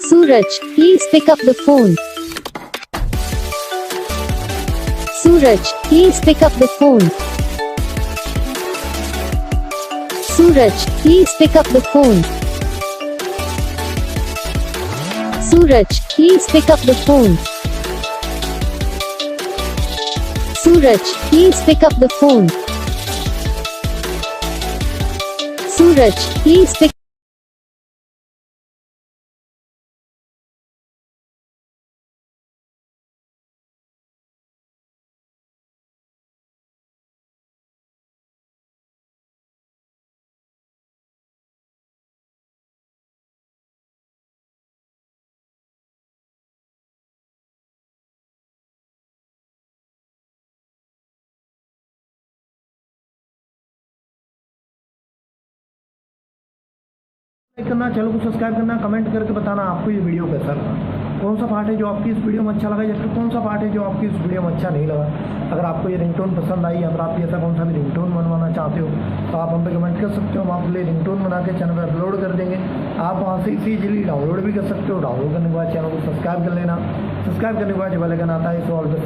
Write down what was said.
Suraj, please pick up the phone. Suraj, please pick up the phone. Suraj, please pick up the phone. Suraj, please pick up the phone. Suraj, please pick up the phone. Suraj, please pick like करना, channel को subscribe करना, comment करके बताना आपको ये video कैसा लगा, कौन सा पार्ट है जो आपकी इस वीडियो में अच्छा लगा या फिर कौन सा पार्ट है जो आपकी इस वीडियो में अच्छा नहीं लगा। अगर आपको ये रिंगटोन पसंद आई, अगर आप ऐसा कौन सा भी रिंगटोन बनवाना चाहते हो तो आप हम पे कमेंट कर सकते हो। हम आपके लिए रिंगटोन बना के चैनल पर अपलोड कर देंगे। आप वहाँ से इजीली डाउनलोड भी कर सकते हो। डाउनलोड करने के बाद चैनल को सब्सक्राइब कर लेना। सब्सक्राइब करने के बाद जो बेल आइकन आता है इसे ऑल पे